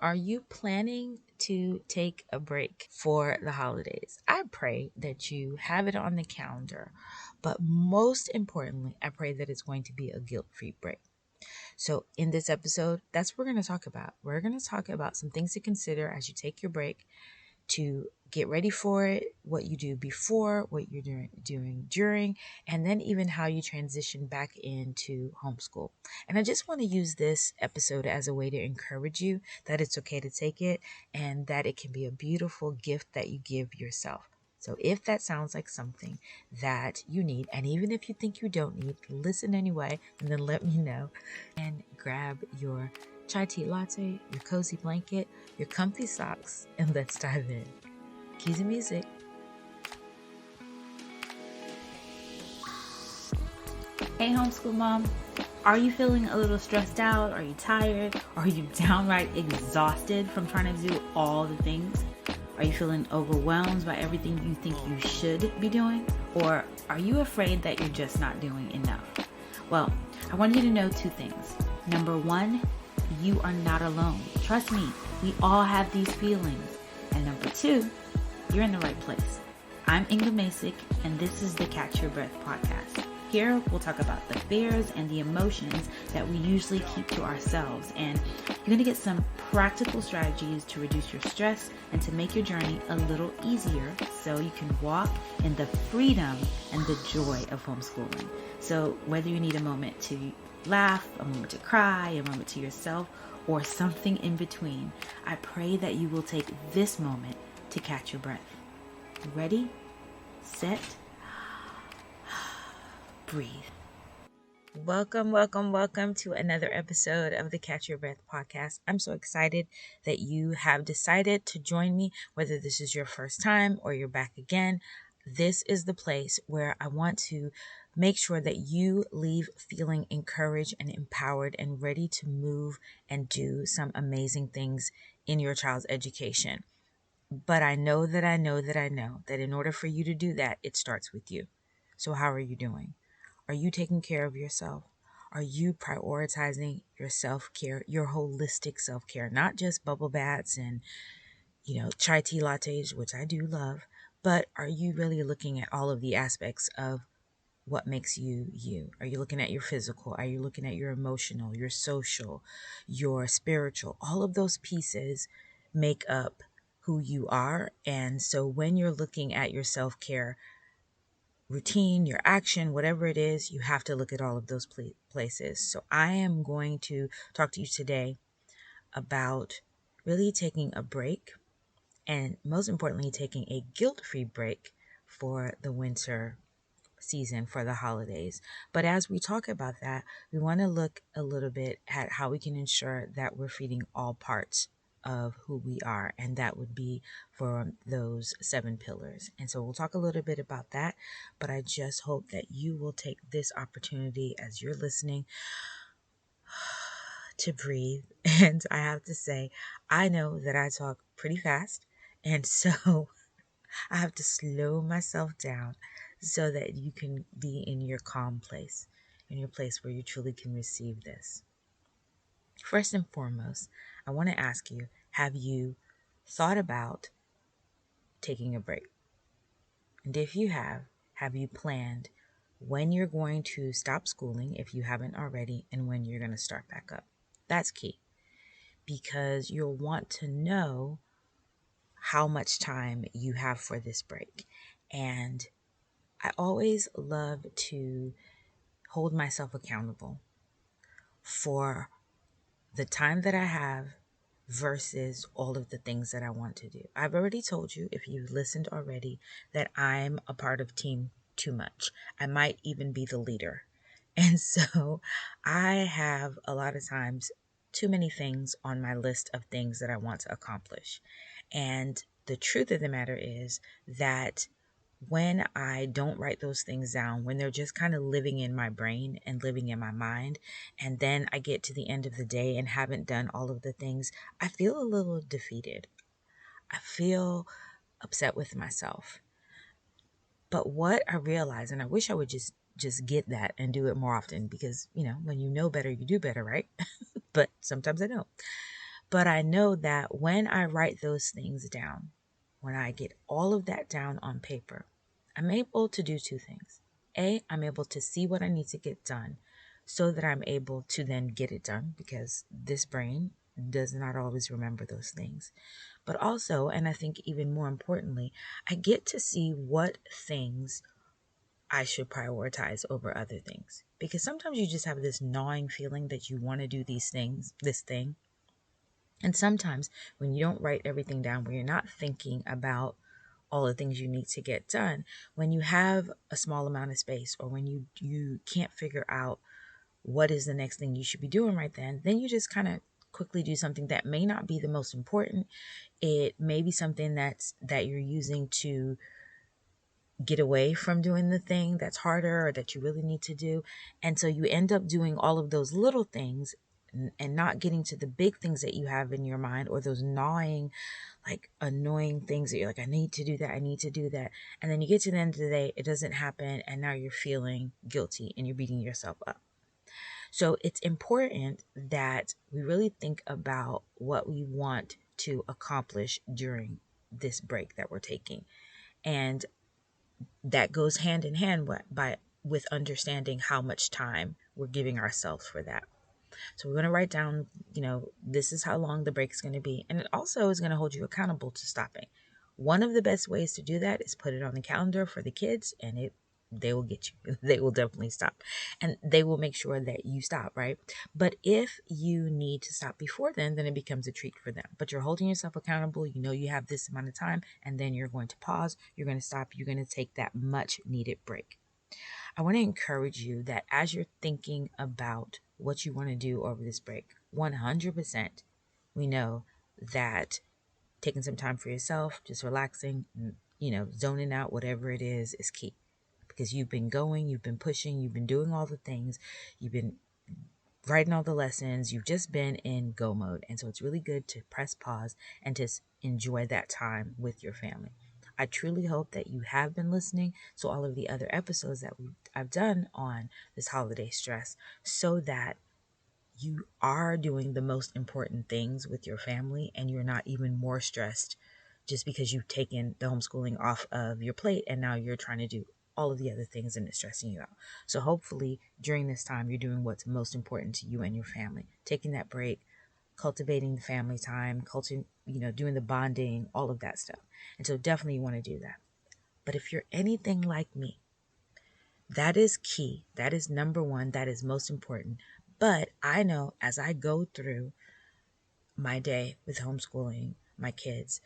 Are you planning to take a break for the holidays? I pray that you have it on the calendar, but most importantly, I pray that it's going to be a guilt-free break. So, in this episode, that's what we're going to talk about. We're going to talk about some things to consider as you take your break, to get ready for it, what you do before, what you're doing during, and then even how you transition back into homeschool. And I just want to use this episode as a way to encourage you that it's okay to take it and that it can be a beautiful gift that you give yourself. So if that sounds like something that you need, and even if you think you don't need, listen anyway, and then let me know. And grab your chai tea latte, your cozy blanket, your comfy socks, and let's dive in. Keys and music. Hey, homeschool mom. Are you feeling a little stressed out? Are you tired? Are you downright exhausted from trying to do all the things? Are you feeling overwhelmed by everything you think you should be doing? Or are you afraid that you're just not doing enough? Well, I want you to know two things. Number one, you are not alone. Trust me, we all have these feelings. And number two, you're in the right place. I'm Inga Masick, and this is the Catch Your Breath podcast. Here, we'll talk about the fears and the emotions that we usually keep to ourselves. And you're going to get some practical strategies to reduce your stress and to make your journey a little easier so you can walk in the freedom and the joy of homeschooling. So whether you need a moment to laugh, a moment to cry, a moment to yourself, or something in between, I pray that you will take this moment to catch your breath. Ready, set, breathe. Welcome to another episode of the Catch Your Breath podcast. I'm so excited that you have decided to join me, whether this is your first time or you're back again. This is the place where I want to make sure that you leave feeling encouraged and empowered and ready to move and do some amazing things in your child's education. But I know that in order for you to do that, it starts with you. So how are you doing? Are you taking care of yourself? Are you prioritizing your self-care, your holistic self-care, not just bubble baths and, chai tea lattes, which I do love, but are you really looking at all of the aspects of what makes you you? Are you looking at your physical? Are you looking at your emotional, your social, your spiritual? All of those pieces make up who you are. And so when you're looking at your self-care routine, your action, whatever it is, you have to look at all of those places. So I am going to talk to you today about really taking a break and most importantly, taking a guilt-free break for the winter season, for the holidays. But as we talk about that, we want to look a little bit at how we can ensure that we're feeding all parts of who we are, and that would be for those 7 pillars. And so we'll talk a little bit about that, but I just hope that you will take this opportunity as you're listening to breathe. And I have to say, I know that I talk pretty fast, and so I have to slow myself down so that you can be in your calm place, in your place where you truly can receive this. First and foremost, I want to ask you, have you thought about taking a break? And if you have you planned when you're going to stop schooling, if you haven't already, and when you're going to start back up? That's key, because you'll want to know how much time you have for this break. And I always love to hold myself accountable for the time that I have versus all of the things that I want to do. I've already told you, if you've listened already, that I'm a part of Team Too Much. I might even be the leader. And so I have a lot of times too many things on my list of things that I want to accomplish. And the truth of the matter is that when I don't write those things down, when they're just kind of living in my brain and living in my mind, and then I get to the end of the day and haven't done all of the things, I feel a little defeated. I feel upset with myself. But what I realize, and I wish I would just get that and do it more often, because, when you know better, you do better, right? But sometimes I don't. But I know that when I write those things down, when I get all of that down on paper, I'm able to do two things. A, I'm able to see what I need to get done so that I'm able to then get it done because this brain does not always remember those things. But also, and I think even more importantly, I get to see what things I should prioritize over other things. Because sometimes you just have this gnawing feeling that you want to do these things, this thing. And sometimes when you don't write everything down, when you're not thinking about all the things you need to get done, when you have a small amount of space or when you can't figure out what is the next thing you should be doing right then you just kind of quickly do something that may not be the most important. It may be something that you're using to get away from doing the thing that's harder or that you really need to do. And so you end up doing all of those little things and not getting to the big things that you have in your mind, or those gnawing, like annoying things that you're like, I need to do that, I need to do that. And then you get to the end of the day, it doesn't happen. And now you're feeling guilty and you're beating yourself up. So it's important that we really think about what we want to accomplish during this break that we're taking. And that goes hand in hand with understanding how much time we're giving ourselves for that. So we're going to write down, this is how long the break is going to be. And it also is going to hold you accountable to stopping. One of the best ways to do that is put it on the calendar for the kids, and they will get you. They will definitely stop. And they will make sure that you stop, right? But if you need to stop before then it becomes a treat for them. But you're holding yourself accountable. You know you have this amount of time, and then you're going to pause, you're going to stop, you're going to take that much needed break. I want to encourage you that as you're thinking about what you want to do over this break, 100%, we know that taking some time for yourself, just relaxing, zoning out, whatever it is key. Because you've been going, you've been pushing, you've been doing all the things, you've been writing all the lessons, you've just been in go mode. And so it's really good to press pause and just enjoy that time with your family. I truly hope that you have been listening to all of the other episodes that I've done on this holiday stress, so that you are doing the most important things with your family and you're not even more stressed just because you've taken the homeschooling off of your plate and now you're trying to do all of the other things and it's stressing you out. So hopefully during this time, you're doing what's most important to you and your family, taking that break, cultivating the family time, doing the bonding, all of that stuff. And so definitely you want to do that. But if you're anything like me, that is key. That is number one. That is most important. But I know as I go through my day with homeschooling my kids,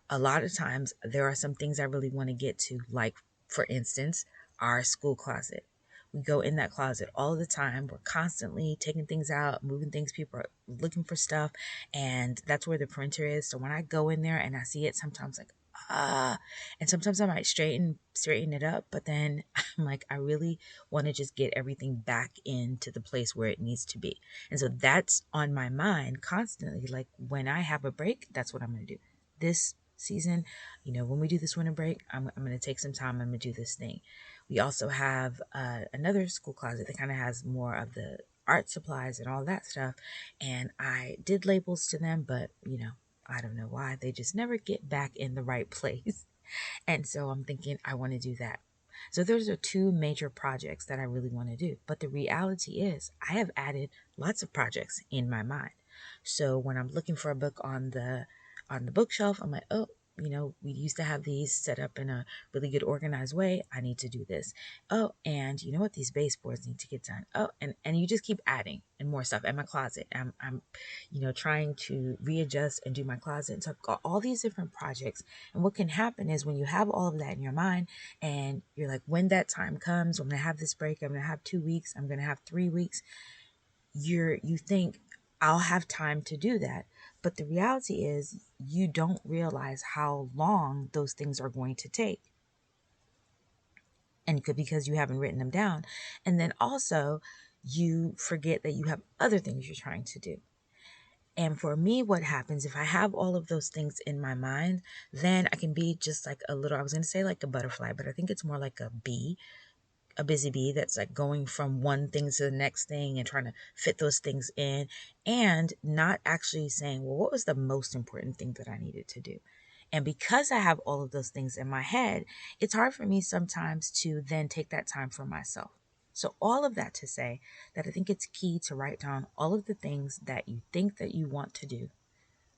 a lot of times there are some things I really want to get to, like, for instance, our school closet. We go in that closet all the time. We're constantly taking things out, moving things. People are looking for stuff. And that's where the printer is. So when I go in there and I see it, sometimes like, and sometimes I might straighten it up. But then I'm like, I really want to just get everything back into the place where it needs to be. And so that's on my mind constantly. Like when I have a break, that's what I'm going to do. This season, when we do this winter break, I'm going to take some time. I'm going to do this thing. We also have another school closet that kind of has more of the art supplies and all that stuff. And I did labels to them, but, I don't know why. They just never get back in the right place. And so I'm thinking I want to do that. So those are two major projects that I really want to do. But the reality is I have added lots of projects in my mind. So when I'm looking for a book on the bookshelf, I'm like, oh, we used to have these set up in a really good organized way. I need to do this. Oh, and you know what? These baseboards need to get done. Oh, and you just keep adding and more stuff. And my closet, I'm trying to readjust and do my closet. And so I've got all these different projects. And what can happen is when you have all of that in your mind and you're like, when that time comes, I'm going to have this break. I'm going to have 2 weeks. I'm going to have 3 weeks. You think I'll have time to do that. But the reality is you don't realize how long those things are going to take. And because you haven't written them down. And then also you forget that you have other things you're trying to do. And for me, what happens if I have all of those things in my mind, then I can be just like I was going to say like a butterfly, but I think it's more like a bee, a busy bee that's like going from one thing to the next thing and trying to fit those things in, and not actually saying, well, what was the most important thing that I needed to do? And because I have all of those things in my head, it's hard for me sometimes to then take that time for myself. So all of that to say that I think it's key to write down all of the things that you think that you want to do.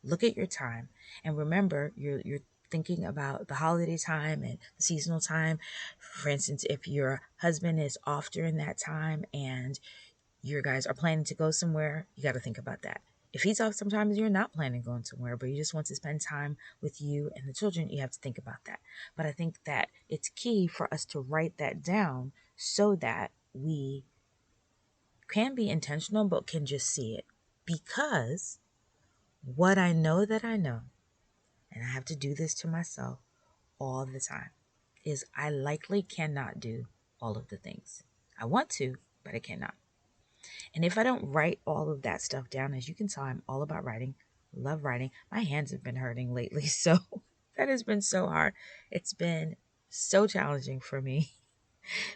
Look at your time, and remember you're thinking about the holiday time and the seasonal time. For instance, if your husband is off during that time and you guys are planning to go somewhere, you got to think about that. If he's off, sometimes you're not planning on going somewhere, but you just want to spend time with you and the children, you have to think about that. But I think that it's key for us to write that down so that we can be intentional, but can just see it. Because what I know that I know, and I have to do this to myself all the time, is I likely cannot do all of the things. I want to, but I cannot. And if I don't write all of that stuff down, as you can tell, I'm all about writing, love writing. My hands have been hurting lately, so that has been so hard. It's been so challenging for me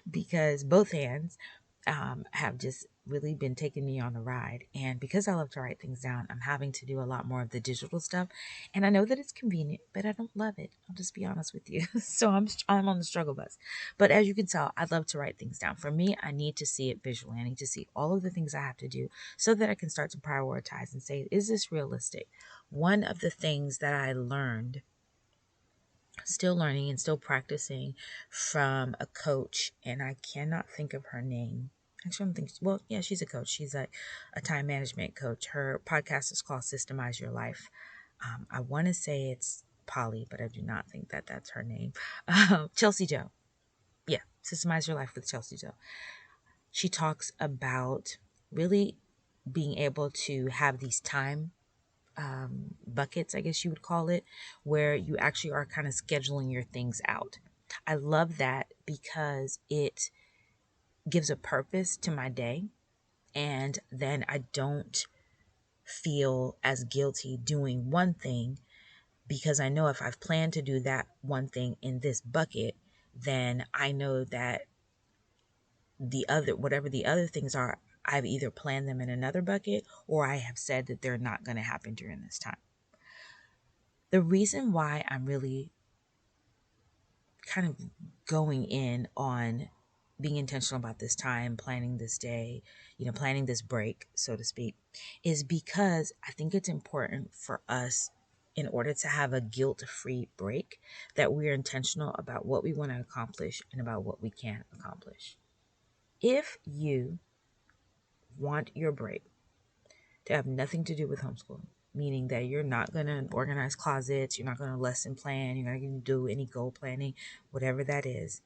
because both hands have just really been taking me on a ride. And because I love to write things down, I'm having to do a lot more of the digital stuff. And I know that it's convenient, but I don't love it. I'll just be honest with you. So I'm on the struggle bus. But as you can tell, I love to write things down. For me, I need to see it visually. I need to see all of the things I have to do so that I can start to prioritize and say, is this realistic? One of the things that I learned, still learning and still practicing, from a coach, and I cannot think of her name. Actually, I don't think, well, yeah, she's a coach. She's a time management coach. Her podcast is called Systemize Your Life. I want to say it's Polly, but I do not think that that's her name. Chelsea Joe. Yeah, Systemize Your Life with Chelsea Joe. She talks about really being able to have these time buckets, I guess you would call it, where you actually are kind of scheduling your things out. I love that because it gives a purpose to my day, and then I don't feel as guilty doing one thing because I know if I've planned to do that one thing in this bucket, then I know that the other, whatever the other things are, I've either planned them in another bucket or I have said that they're not going to happen during this time. The reason why I'm really kind of going in on being intentional about this time, planning this day, planning this break, so to speak, is because I think it's important for us, in order to have a guilt-free break, that we're intentional about what we want to accomplish and about what we can accomplish. If you want your break to have nothing to do with homeschooling, meaning that you're not going to organize closets, you're not going to lesson plan, you're not going to do any goal planning, whatever that is.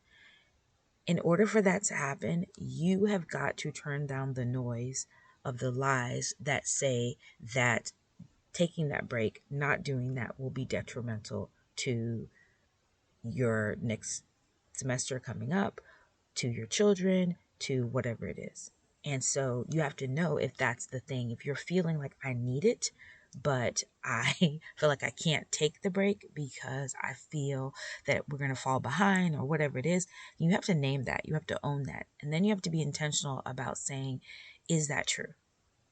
In order for that to happen, you have got to turn down the noise of the lies that say that taking that break, not doing that, will be detrimental to your next semester coming up, to your children, to whatever it is. And so you have to know if that's the thing. If you're feeling like I need it, but I feel like I can't take the break because I feel that we're going to fall behind or whatever it is, you have to name that. You have to own that. And then you have to be intentional about saying, is that true?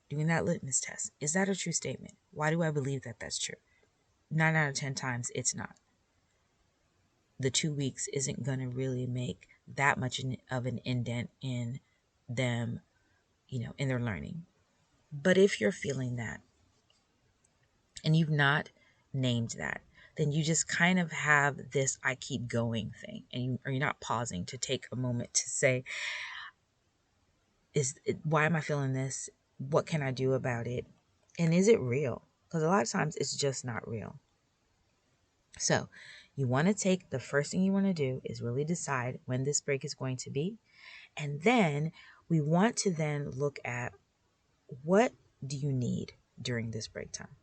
Doing that litmus test. Is that a true statement? Why do I believe that that's true? 9 out of 10 times, it's not. The 2 weeks isn't going to really make that much of an indent in them, in their learning. But if you're feeling that and you've not named that, then you just kind of have this I keep going thing, and you're not pausing to take a moment to say, why am I feeling this? What can I do about it? And is it real? Because a lot of times it's just not real. So you want to take, the first thing you want to do is really decide when this break is going to be. And then we want to then look at, what do you need during this break time?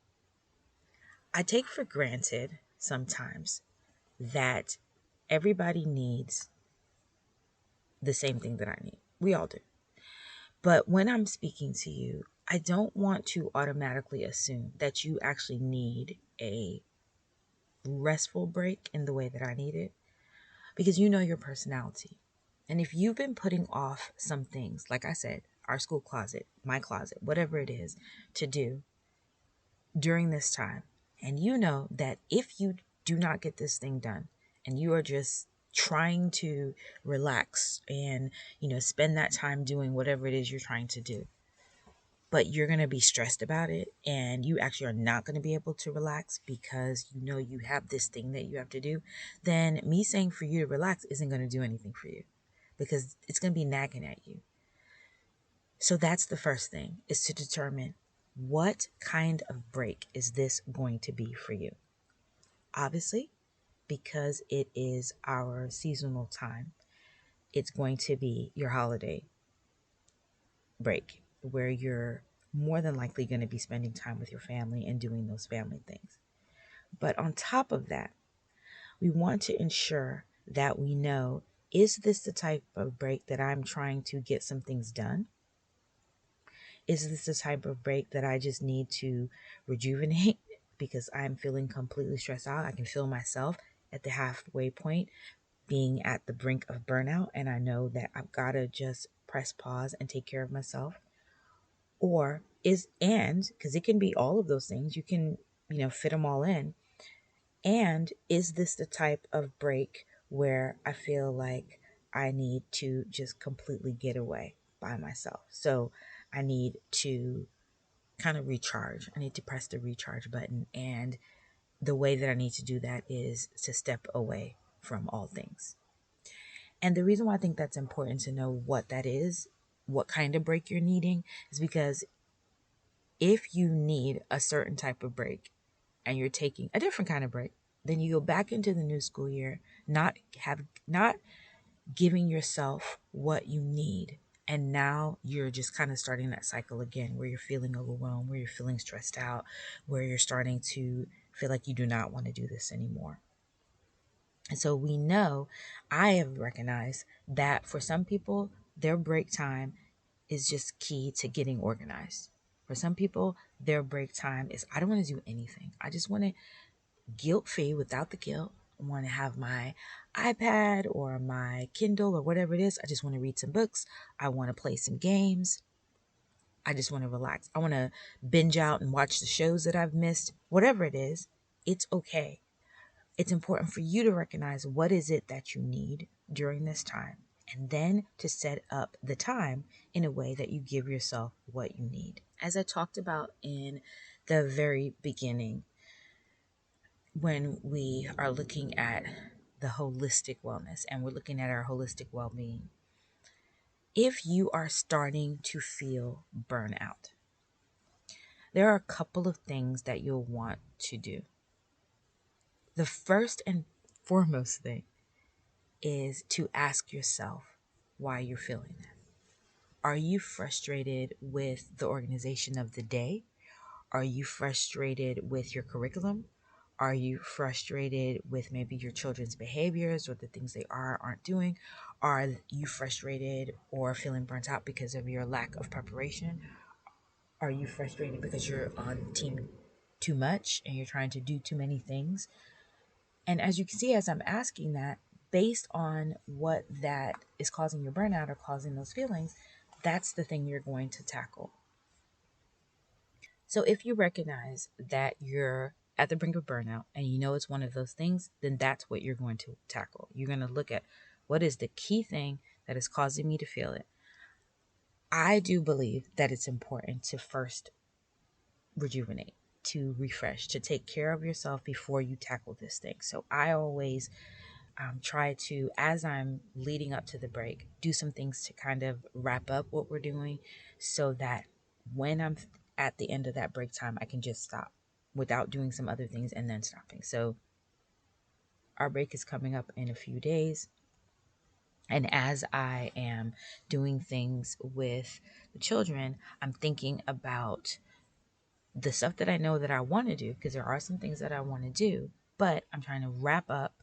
I take for granted sometimes that everybody needs the same thing that I need. We all do. But when I'm speaking to you, I don't want to automatically assume that you actually need a restful break in the way that I need it, because you know your personality. And if you've been putting off some things, like I said, our school closet, my closet, whatever it is to do during this time, and you know that if you do not get this thing done and you are just trying to relax and, spend that time doing whatever it is you're trying to do, but you're going to be stressed about it and you actually are not going to be able to relax because you know you have this thing that you have to do, then me saying for you to relax isn't going to do anything for you because it's going to be nagging at you. So that's the first thing, is to determine what kind of break is this going to be for you. Obviously, because it is our seasonal time, it's going to be your holiday break where you're more than likely going to be spending time with your family and doing those family things. But on top of that, we want to ensure that we know, is this the type of break that I'm trying to get some things done? Is this the type of break that I just need to rejuvenate because I'm feeling completely stressed out? I can feel myself at the halfway point being at the brink of burnout, and I know that I've got to just press pause and take care of myself. Or because it can be all of those things, you can, fit them all in. And is this the type of break where I feel like I need to just completely get away by myself? So I need to kind of recharge. I need to press the recharge button. And the way that I need to do that is to step away from all things. And the reason why I think that's important to know what that is, what kind of break you're needing, is because if you need a certain type of break and you're taking a different kind of break, then you go back into the new school year, not giving yourself what you need. And now you're just kind of starting that cycle again where you're feeling overwhelmed, where you're feeling stressed out, where you're starting to feel like you do not want to do this anymore. And so we know, I have recognized that for some people, their break time is just key to getting organized. For some people, their break time is, I don't want to do anything. I just want to guilt free, without the guilt. I want to have my iPad or my Kindle or whatever it is. I just want to read some books. I want to play some games. I just want to relax. I want to binge out and watch the shows that I've missed. Whatever it is, it's okay. It's important for you to recognize what is it that you need during this time, and then to set up the time in a way that you give yourself what you need. As I talked about in the very beginning, when we are looking at the holistic wellness and we're looking at our holistic well-being, if you are starting to feel burnout, there are a couple of things that you'll want to do. The first and foremost thing is to ask yourself why you're feeling that. Are you frustrated with the organization of the day? Are you frustrated with your curriculum? Are you frustrated with maybe your children's behaviors or the things they are or aren't doing? Are you frustrated or feeling burnt out because of your lack of preparation? Are you frustrated because you're on team too much and you're trying to do too many things? And as you can see, as I'm asking that, based on what that is causing your burnout or causing those feelings, that's the thing you're going to tackle. So if you recognize that you're at the brink of burnout and you know it's one of those things, then that's what you're going to tackle. You're going to look at, what is the key thing that is causing me to feel it. I do believe that it's important to first rejuvenate, to refresh, to take care of yourself before you tackle this thing. So I always try to, as I'm leading up to the break, do some things to kind of wrap up what we're doing so that when I'm at the end of that break time, I can just stop without doing some other things and then stopping. So our break is coming up in a few days. And as I am doing things with the children, I'm thinking about the stuff that I know that I want to do, because there are some things that I want to do, but I'm trying to wrap up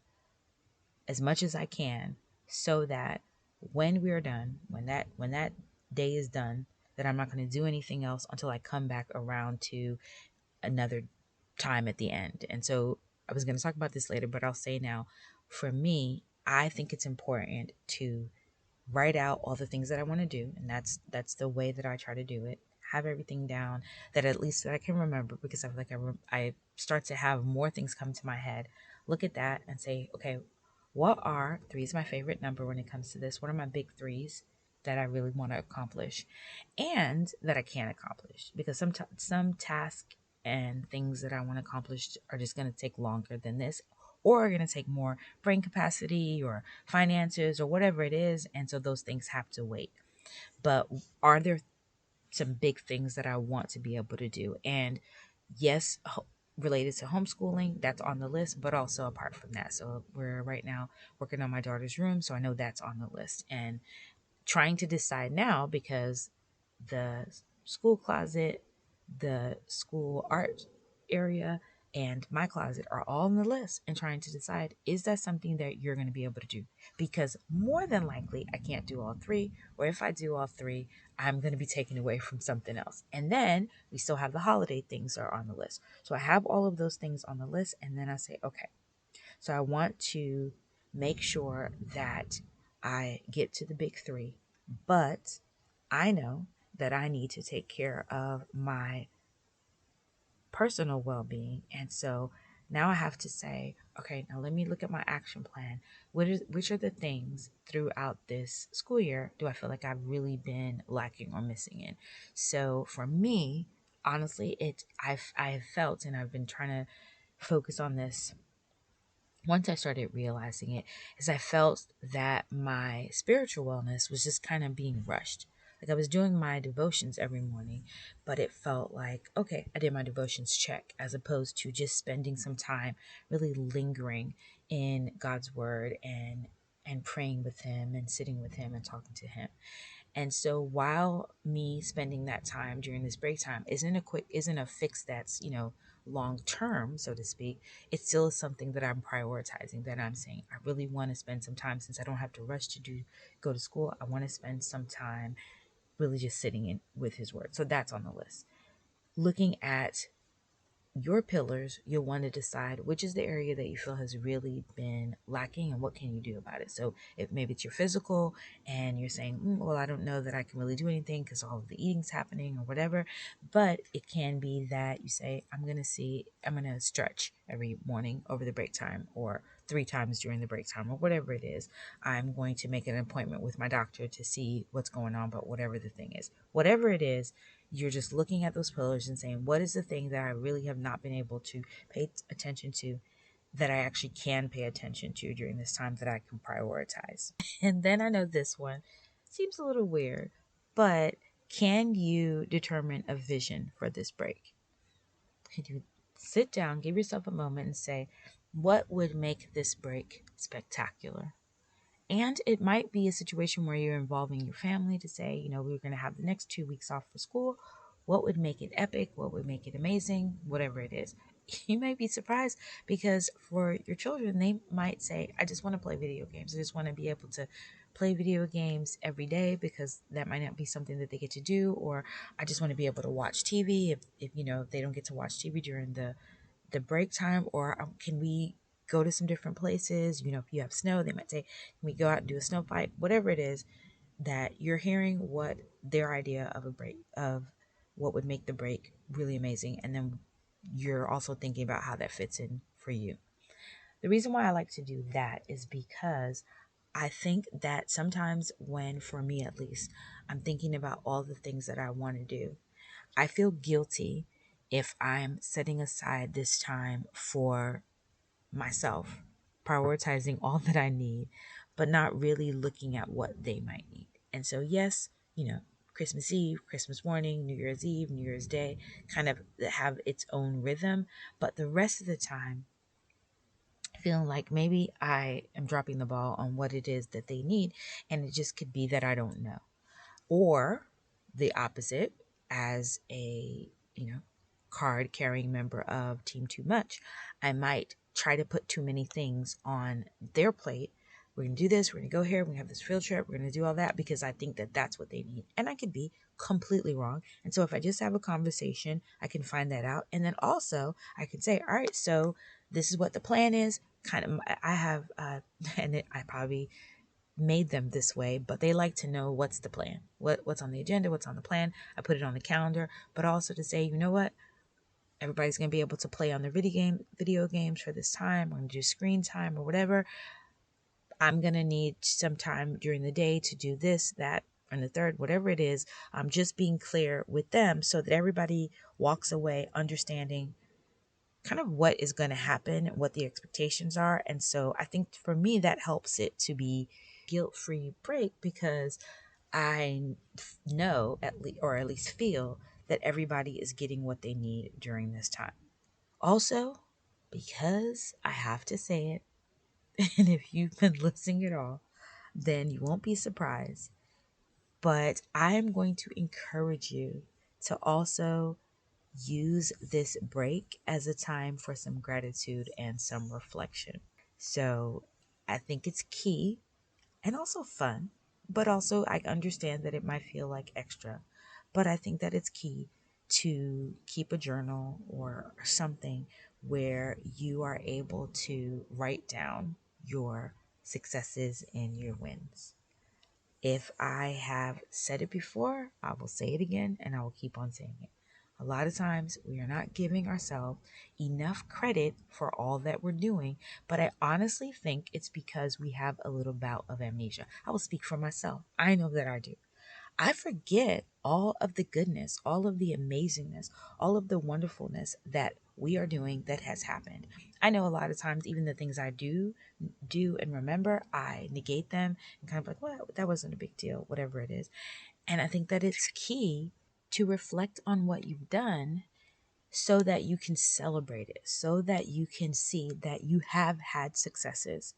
as much as I can so that when we're done, when that day is done, that I'm not going to do anything else until I come back around to another time at the end. And so I was going to talk about this later, but I'll say now, for me, I think it's important to write out all the things that I want to do, and that's the way that I try to do it. Have everything down that at least that I can remember, because I feel like I start to have more things come to my head. Look at that and say, okay, what are three is my favorite number when it comes to this? What are my big threes that I really want to accomplish and that I can accomplish? Because some tasks and things that I want to accomplish are just going to take longer than this, or are going to take more brain capacity or finances or whatever it is. And so those things have to wait. But are there some big things that I want to be able to do? And yes, related to homeschooling, that's on the list, but also apart from that. So we're right now working on my daughter's room. So I know that's on the list. And trying to decide now, because the school closet, the school art area, and my closet are all on the list, and trying to decide, is that something that you're going to be able to do? Because more than likely, I can't do all three, or if I do all three, I'm going to be taken away from something else. And then we still have the holiday things that are on the list. So I have all of those things on the list, and then I say, okay, so I want to make sure that I get to the big three, but I know that I need to take care of my personal well being. And so now I have to say, okay, now let me look at my action plan. Which are the things throughout this school year do I feel like I've really been lacking or missing in? So for me, honestly, I've felt, and I've been trying to focus on this once I started realizing it, is I felt that my spiritual wellness was just kind of being rushed. Like I was doing my devotions every morning, but it felt like, okay, I did my devotions, check, as opposed to just spending some time really lingering in God's word and praying with him and sitting with him and talking to him. And so while me spending that time during this break time isn't a fix that's, long term, so to speak, it still is something that I'm prioritizing, that I'm saying I really want to spend some time, since I don't have to rush to go to school. I want to spend some time really just sitting in with his word. So that's on the list. Looking at your pillars, you'll want to decide which is the area that you feel has really been lacking and what can you do about it. So if maybe it's your physical and you're saying, well, I don't know that I can really do anything because all of the eating's happening or whatever. But it can be that you say, I'm going to stretch every morning over the break time, or three times during the break time, or whatever it is. I'm going to make an appointment with my doctor to see what's going on, but whatever the thing is, whatever it is, you're just looking at those pillars and saying, what is the thing that I really have not been able to pay attention to, that I actually can pay attention to during this time, that I can prioritize? And then I know this one seems a little weird, but can you determine a vision for this break? Can you sit down, give yourself a moment and say, what would make this break spectacular? And it might be a situation where you're involving your family to say, we're going to have the next 2 weeks off for school. What would make it epic? What would make it amazing? Whatever it is. You may be surprised, because for your children, they might say, I just want to play video games. I just want to be able to play video games every day, because that might not be something that they get to do. Or I just want to be able to watch TV if they don't get to watch TV during the break time. Or can we go to some different places? If you have snow, they might say, can we go out and do a snow fight? Whatever it is, that you're hearing what their idea of a break, of what would make the break really amazing. And then you're also thinking about how that fits in for you. The reason why I like to do that is because I think that sometimes, when, for me at least, I'm thinking about all the things that I want to do, I feel guilty if I'm setting aside this time for myself, prioritizing all that I need, but not really looking at what they might need. And so, yes, Christmas Eve, Christmas morning, New Year's Eve, New Year's Day kind of have its own rhythm, but the rest of the time, feeling like maybe I am dropping the ball on what it is that they need, and it just could be that I don't know. Or the opposite, as a, card carrying member of Team Too Much, I might try to put too many things on their plate. We're going to do this, we're going to go here, we're going to have this field trip, we're going to do all that, because I think that that's what they need. And I could be completely wrong. And so if I just have a conversation, I can find that out. And then also I can say, all right, so this is what the plan is. Kind of, I have, and I probably made them this way, but they like to know what's the plan, what's on the agenda, what's on the plan. I put it on the calendar, but also to say, you know what? Everybody's gonna be able to play on their video games for this time. We're gonna do screen time or whatever. I'm gonna need some time during the day to do this, that, and the third, whatever it is. I'm just being clear with them so that everybody walks away understanding kind of what is going to happen, what the expectations are. And so I think for me, that helps it to be guilt-free break because I know at least, or at least feel that everybody is getting what they need during this time. Also, because I have to say it, and if you've been listening at all, then you won't be surprised. But I am going to encourage you to also use this break as a time for some gratitude and some reflection. So I think it's key and also fun, but also I understand that it might feel like extra, but I think that it's key to keep a journal or something where you are able to write down your successes and your wins. If I have said it before, I will say it again and I will keep on saying it. A lot of times we are not giving ourselves enough credit for all that we're doing, but I honestly think it's because we have a little bout of amnesia. I will speak for myself. I know that I do. I forget all of the goodness, all of the amazingness, all of the wonderfulness that we are doing that has happened. I know a lot of times, even the things I do and remember, I negate them and kind of like, well, that wasn't a big deal, whatever it is. And I think that it's key to reflect on what you've done so that you can celebrate it, so that you can see that you have had successes.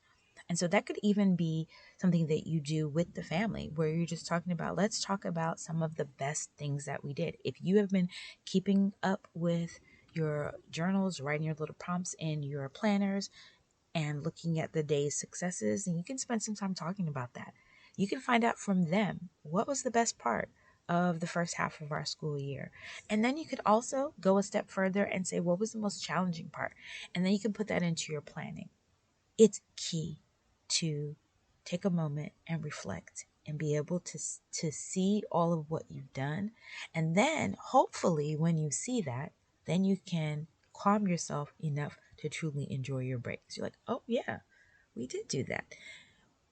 And so that could even be something that you do with the family where you're just talking about, let's talk about some of the best things that we did. If you have been keeping up with your journals, writing your little prompts in your planners, and looking at the day's successes, and you can spend some time talking about that. You can find out from them what was the best part of the first half of our school year. And then you could also go a step further and say, what was the most challenging part? And then you can put that into your planning. It's key to take a moment and reflect and be able to see all of what you've done. And then hopefully when you see that, then you can calm yourself enough to truly enjoy your breaks. You're like, oh yeah, we did do that.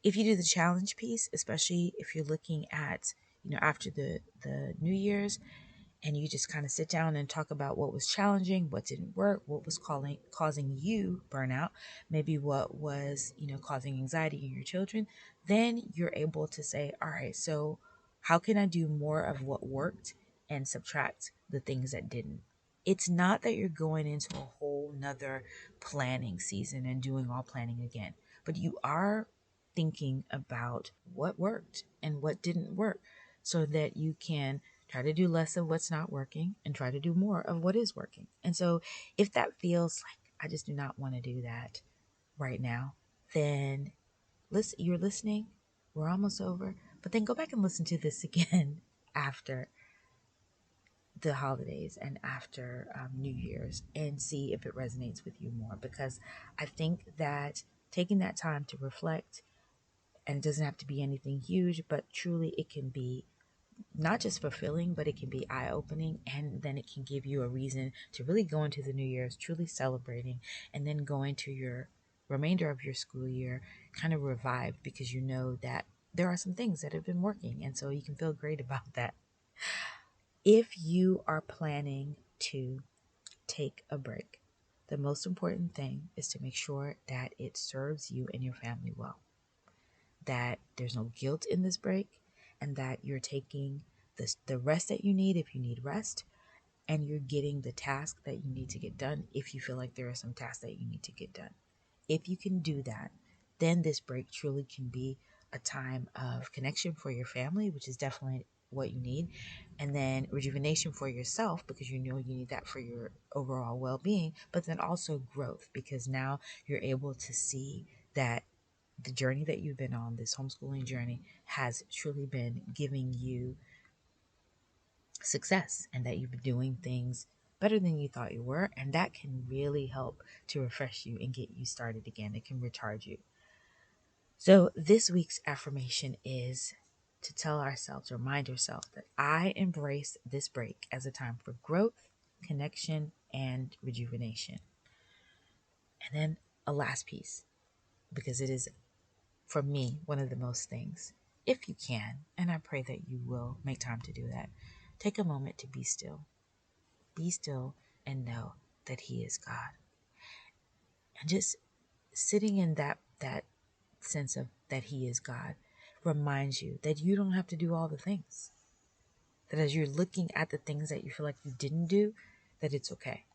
If you do the challenge piece, especially if you're looking at, after the New Year's, and you just kind of sit down and talk about what was challenging, what didn't work, what was causing you burnout, maybe what was, causing anxiety in your children, then you're able to say, all right, so how can I do more of what worked and subtract the things that didn't? It's not that you're going into a whole nother planning season and doing all planning again, but you are thinking about what worked and what didn't work so that you can try to do less of what's not working and try to do more of what is working. And so if that feels like I just do not want to do that right now, then listen, you're listening. We're almost over. But then go back and listen to this again after the holidays and after New Year's and see if it resonates with you more. Because I think that taking that time to reflect, and it doesn't have to be anything huge, but truly it can be not just fulfilling, but it can be eye opening. And then it can give you a reason to really go into the New Year's truly celebrating and then go into your remainder of your school year kind of revived because you know that there are some things that have been working. And so you can feel great about that. If you are planning to take a break, the most important thing is to make sure that it serves you and your family well, that there's no guilt in this break, and that you're taking the rest that you need if you need rest, and you're getting the task that you need to get done if you feel like there are some tasks that you need to get done. If you can do that, then this break truly can be a time of connection for your family, which is definitely what you need, and then rejuvenation for yourself because you know you need that for your overall well-being, but then also growth because now you're able to see that the journey that you've been on, this homeschooling journey, has truly been giving you success and that you've been doing things better than you thought you were. And that can really help to refresh you and get you started again. It can recharge you. So this week's affirmation is to tell ourselves, remind yourself that I embrace this break as a time for growth, connection, and rejuvenation. And then a last piece, because it is, for me, one of the most things. If you can, and I pray that you will make time to do that, take a moment to be still. Be still and know that He is God. And just sitting in that sense of that He is God reminds you that you don't have to do all the things. That as you're looking at the things that you feel like you didn't do, that it's okay.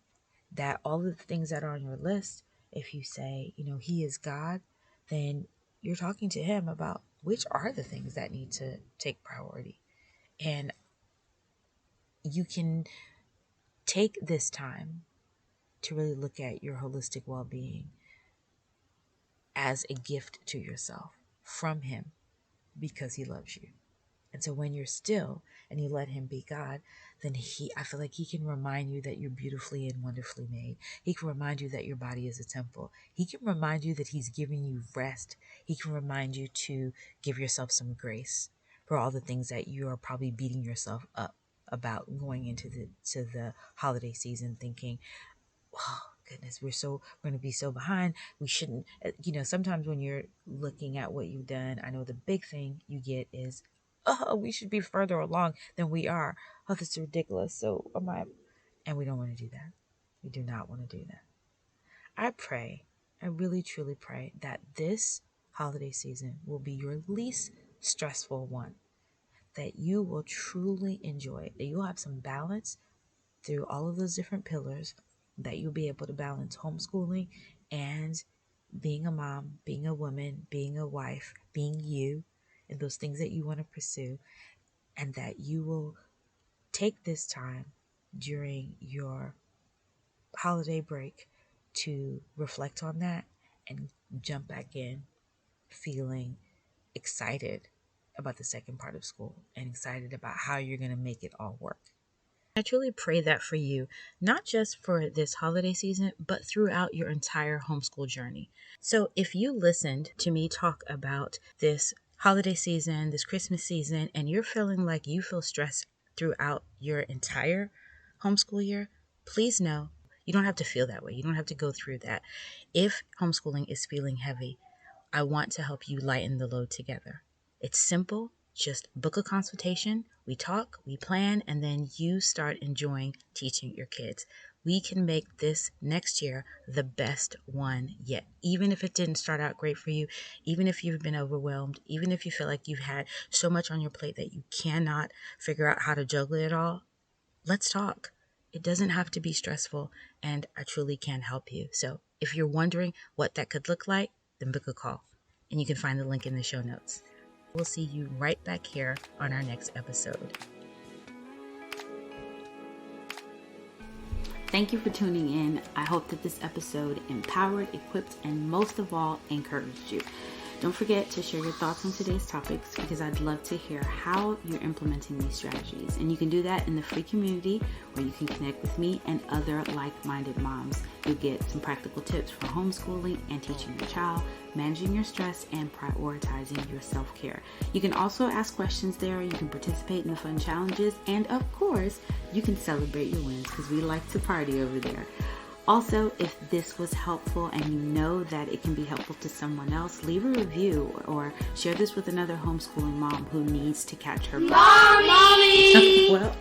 That all of the things that are on your list, if you say, He is God, then you're talking to Him about which are the things that need to take priority. And you can take this time to really look at your holistic well-being as a gift to yourself from Him because He loves you. And so when you're still and you let Him be God, then I feel like He can remind you that you're beautifully and wonderfully made. He can remind you that your body is a temple. He can remind you that He's giving you rest. He can remind you to give yourself some grace for all the things that you are probably beating yourself up about going into the holiday season thinking, oh goodness, we're going to be so behind. We shouldn't, sometimes when you're looking at what you've done, I know the big thing you get is, oh, we should be further along than we are. Oh, this is ridiculous. So am I, and we don't want to do that. We do not want to do that. I really truly pray that this holiday season will be your least stressful one, that you will truly enjoy it, that you'll have some balance through all of those different pillars, that you'll be able to balance homeschooling and being a mom, being a woman, being a wife, being you, and those things that you want to pursue, and that you will take this time during your holiday break to reflect on that and jump back in feeling excited about the second part of school and excited about how you're going to make it all work. I truly pray that for you, not just for this holiday season, but throughout your entire homeschool journey. So if you listened to me talk about this holiday season, this Christmas season, and you're feeling like you feel stressed throughout your entire homeschool year, please know you don't have to feel that way. You don't have to go through that. If homeschooling is feeling heavy, I want to help you lighten the load together. It's simple. Just book a consultation. We talk, we plan, and then you start enjoying teaching your kids. We can make this next year the best one yet. Even if it didn't start out great for you, even if you've been overwhelmed, even if you feel like you've had so much on your plate that you cannot figure out how to juggle it all, let's talk. It doesn't have to be stressful, and I truly can help you. So if you're wondering what that could look like, then book a call, and you can find the link in the show notes. We'll see you right back here on our next episode. Thank you for tuning in. I hope that this episode empowered, equipped, and most of all, encouraged you. Don't forget to share your thoughts on today's topics because I'd love to hear how you're implementing these strategies. And you can do that in the free community where you can connect with me and other like-minded moms. You'll get some practical tips for homeschooling and teaching your child, managing your stress, and prioritizing your self-care. You can also ask questions there. You can participate in the fun challenges. And of course, you can celebrate your wins because we like to party over there. Also, if this was helpful and you know that it can be helpful to someone else, leave a review or share this with another homeschooling mom who needs to catch her breath. Mommy! Well,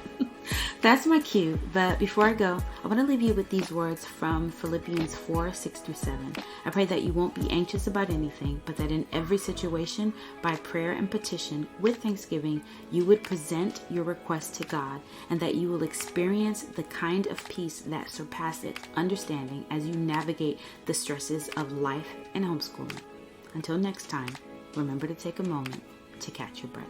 that's my cue. But before I go, I want to leave you with these words from Philippians 4:6-7. I pray that you won't be anxious about anything, but that in every situation, by prayer and petition, with thanksgiving, you would present your request to God, and that you will experience the kind of peace that surpasses understanding as you navigate the stresses of life and homeschooling. Until next time, remember to take a moment to catch your breath.